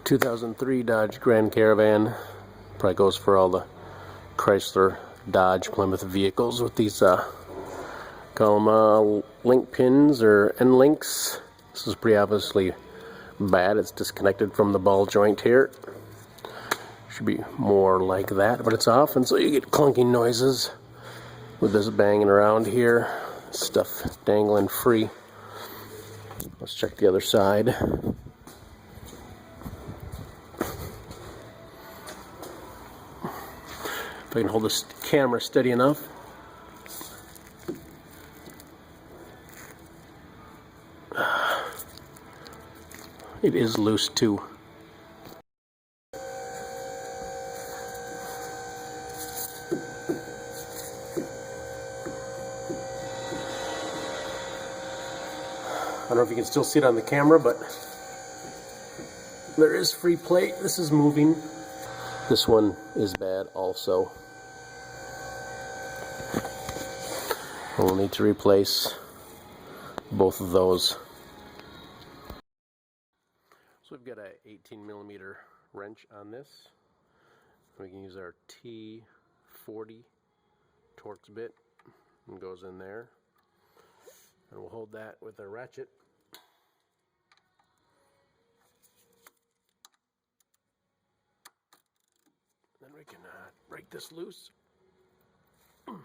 2003 Dodge Grand Caravan. Probably goes for all the Chrysler, Dodge, Plymouth vehicles with these call them link pins or end links. This is pretty obviously bad. It's disconnected from the ball joint here. Should be more like that, but it's off, and so you get clunking noises with this banging around here. Stuff dangling free. Let's check the other side. If I can hold this camera steady enough. It is loose too. I don't know if you can still see it on the camera, but there is free plate. This is moving. This one is bad also. We'll need to replace both of those. So we've got a 18mm wrench on this. We can use our T40 Torx bit and goes in there. And we'll hold that with a ratchet. Then we can break this loose. We'll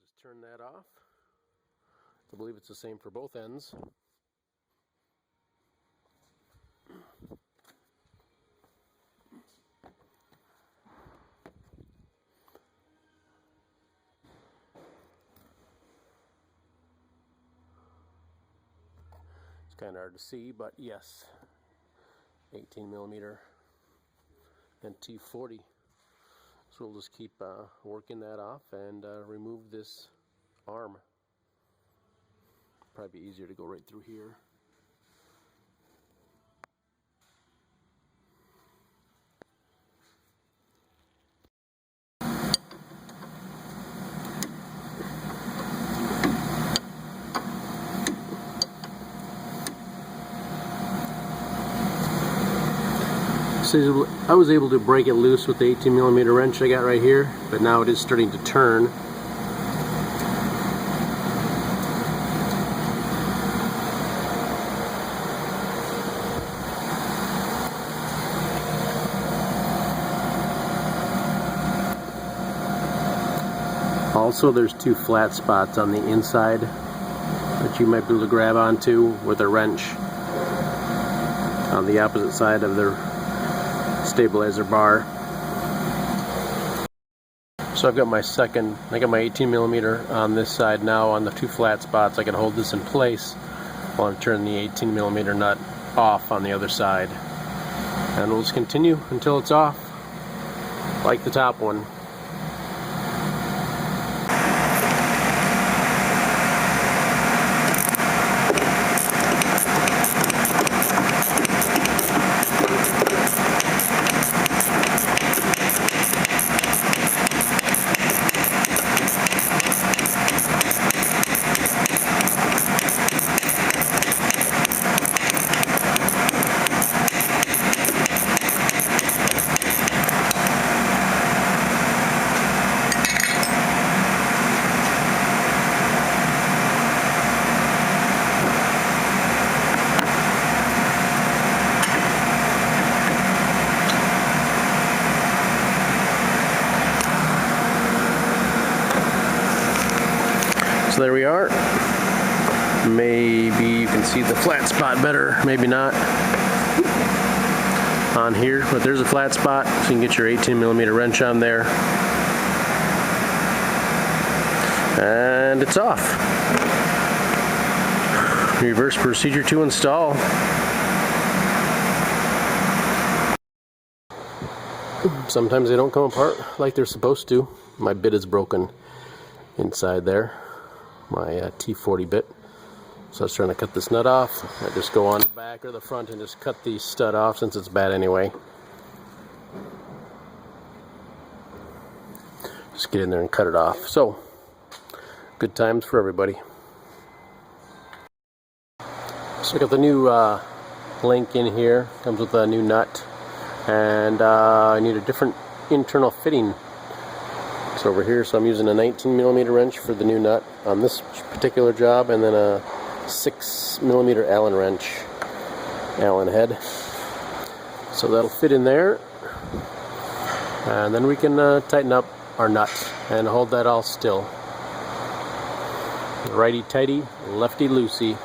just turn that off. I believe it's the same for both ends. It's kind of hard to see, but yes, 18mm and T40. So we'll just keep working that off and remove this arm. Probably be easier to go right through here. So I was able to break it loose with the 18mm wrench I got right here, but now it is starting to turn. Also, there's two flat spots on the inside that you might be able to grab onto with a wrench on the opposite side of their stabilizer bar. So I've got my 18mm on this side now on the two flat spots. I can hold this in place while I'm turning the 18mm nut off on the other side. And we'll just continue until it's off, like the top one. So there we are. Maybe you can see the flat spot better, maybe not on here, but there's a flat spot, so you can get your 18mm wrench on there. And it's off. Reverse procedure to install. Sometimes they don't come apart like they're supposed to. My bit is broken inside there. My T40 bit. So I was trying to cut this nut off. I just go on the back or the front and just cut the stud off since it's bad anyway. Just get in there and cut it off. So, good times for everybody. So I got the new link in here. Comes with a new nut, and I need a different internal fitting. It's over here, so I'm using a 19mm wrench for the new nut on this particular job, and then a 6mm Allen wrench, Allen head. So that'll fit in there, and then we can tighten up our nut and hold that all still. Righty tighty, lefty loosey.